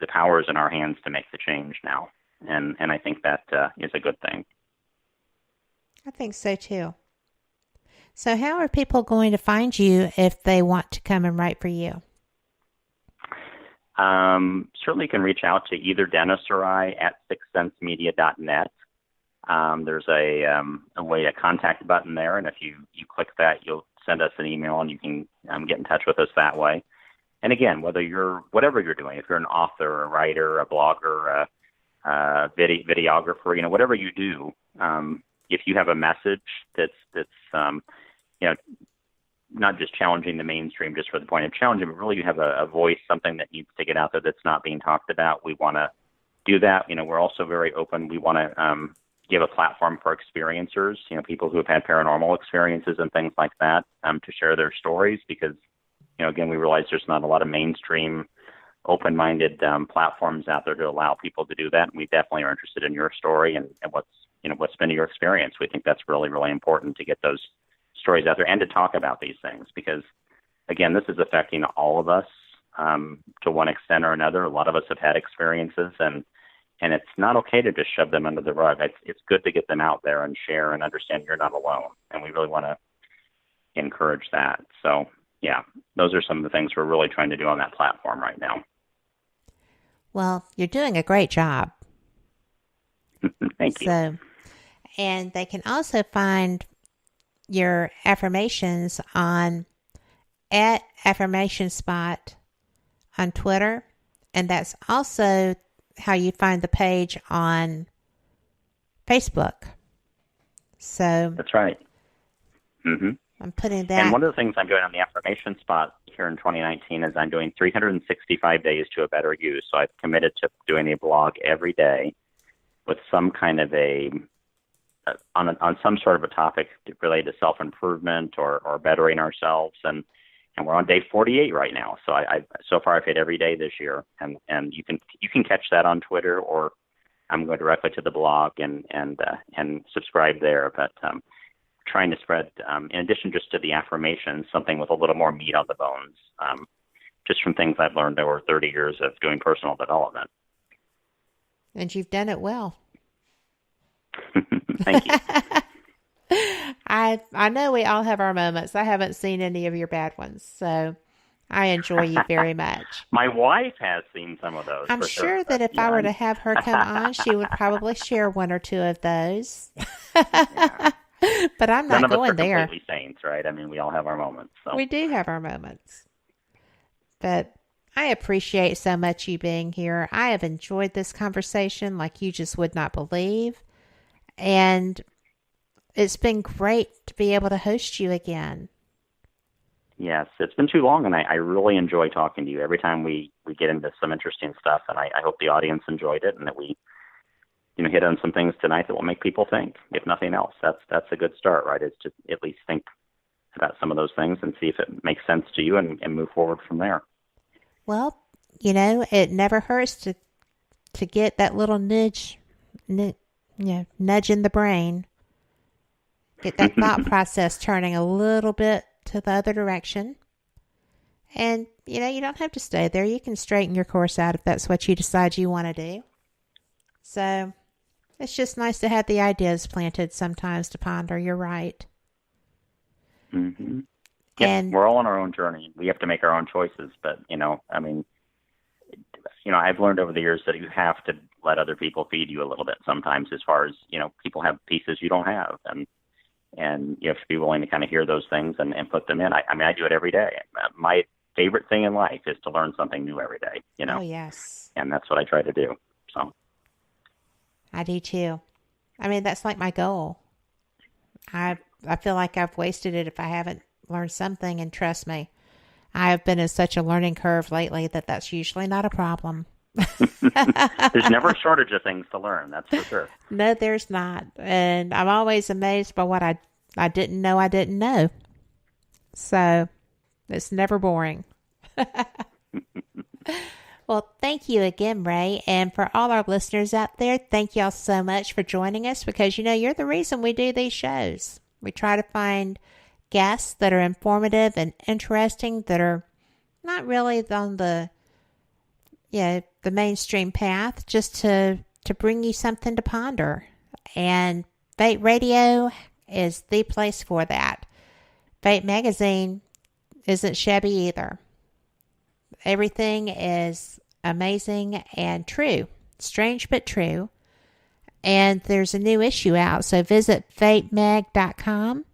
the power is in our hands to make the change now. And I think that is a good thing. I think so too. So how are people going to find you if they want to come and write for you? Certainly can reach out to either Dennis or I at sixthsensemedia.net. There's a way to contact button there, and if you click that, you'll send us an email, and you can get in touch with us that way. And again, whatever you're doing, if you're an author, a writer, a blogger, a videographer, whatever you do, if you have a message that's not just challenging the mainstream just for the point of challenging, but really you have a voice, something that needs to get out there that's not being talked about, we want to do that. We're also very open. We want to give a platform for experiencers, people who have had paranormal experiences and things like that, to share their stories, because, again, we realize there's not a lot of mainstream open-minded platforms out there to allow people to do that. And we definitely are interested in your story and what's been your experience. We think that's really, really important to get those stories out there and to talk about these things, because, again, this is affecting all of us to one extent or another. A lot of us have had experiences, and it's not okay to just shove them under the rug. It's good to get them out there and share and understand you're not alone, and we really want to encourage that. So, yeah, those are some of the things we're really trying to do on that platform right now. Well, you're doing a great job. Thank you. And they can also find your affirmations at Affirmation Spot on Twitter. And that's also how you find the page on Facebook. So that's right. Mm-hmm. I'm putting that. And one of the things I'm doing on the Affirmation Spot here in 2019 is I'm doing 365 days to a better you. So I've committed to doing a blog every day with some kind of on some sort of a topic related to self-improvement or bettering ourselves. And we're on day 48 right now. So so far I've hit every day this year, and you can catch that on Twitter, or I'm going directly to the blog and subscribe there. But trying to spread, in addition just to the affirmations, something with a little more meat on the bones, just from things I've learned over 30 years of doing personal development. And you've done it well. Thank you. I know we all have our moments. I haven't seen any of your bad ones, so I enjoy you very much. My wife has seen some of those. I'm sure that if I were to have her come on, she would probably share one or two of those. Yeah. But I'm not going there. None of us are completely saints, right? I mean, we all have our moments. So. We do have our moments. But I appreciate so much you being here. I have enjoyed this conversation like you just would not believe. And it's been great to be able to host you again. Yes, it's been too long, and I really enjoy talking to you. Every time we get into some interesting stuff, and I hope the audience enjoyed it, and that we hit on some things tonight that will make people think. If nothing else, that's a good start, right? Is to at least think about some of those things and see if it makes sense to you and move forward from there. Well, it never hurts to get that little nudge in the brain. Get that thought process turning a little bit to the other direction. And, you don't have to stay there. You can straighten your course out if that's what you decide you want to do. So it's just nice to have the ideas planted sometimes to ponder. You're right. Mm-hmm. Yeah, and we're all on our own journey. We have to make our own choices. But, I've learned over the years that you have to let other people feed you a little bit sometimes, as far as, people have pieces you don't have. And you have to be willing to kind of hear those things and put them in. I do it every day. My favorite thing in life is to learn something new every day, Oh, yes. And that's what I try to do. So I do too. That's like my goal. I feel like I've wasted it if I haven't learned something, and trust me, I have been in such a learning curve lately that that's usually not a problem. There's never a shortage of things to learn, that's for sure. No, there's not. And I'm always amazed by what I didn't know I didn't know. So it's never boring. Well, thank you again, Ray. And for all our listeners out there, thank y'all so much for joining us, because, you're the reason we do these shows. We try to find guests that are informative and interesting, that are not really on the the mainstream path, just to bring you something to ponder. And Fate Radio is the place for that. Fate Magazine isn't shabby either. Everything is amazing and true. Strange but true. And there's a new issue out, so visit fatemag.com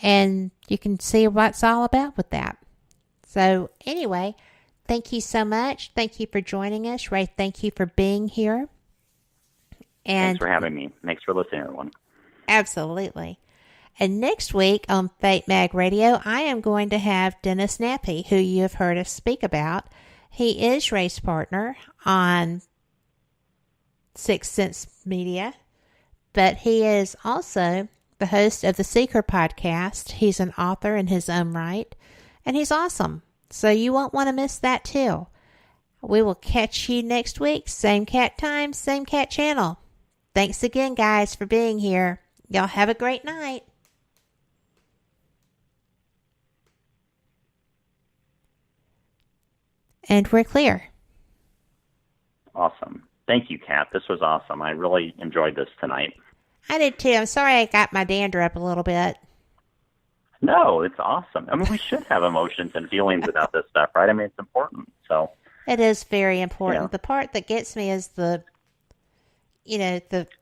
and you can see what it's all about with that. So anyway, thank you so much. Thank you for joining us. Ray, thank you for being here. And thanks for having me. Thanks for listening, everyone. Absolutely. And next week on Fate Mag Radio, I am going to have Dennis Nappy, who you have heard us speak about. He is Ray's partner on Sixth Sense Media, but he is also the host of the Seeker podcast. He's an author in his own right, and he's awesome. So you won't want to miss that too. We will catch you next week. Same cat time, same cat channel. Thanks again, guys, for being here. Y'all have a great night. And we're clear. Awesome. Thank you, Kat. This was awesome. I really enjoyed this tonight. I did too. I'm sorry I got my dander up a little bit. No, it's awesome. I mean, we should have emotions and feelings about this stuff, right? I mean, it's important. So it is very important. Yeah. The part that gets me is the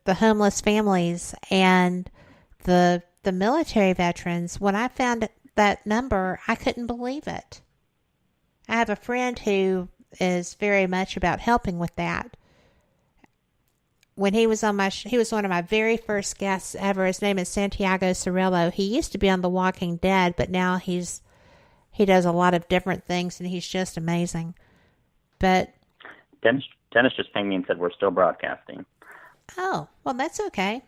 homeless families and the military veterans. When I found that number, I couldn't believe it. I have a friend who is very much about helping with that. When he was he was one of my very first guests ever. His name is Santiago Cirillo. He used to be on The Walking Dead, but now he does a lot of different things, and he's just amazing. But Dennis just pinged me and said we're still broadcasting. Oh, well, that's okay.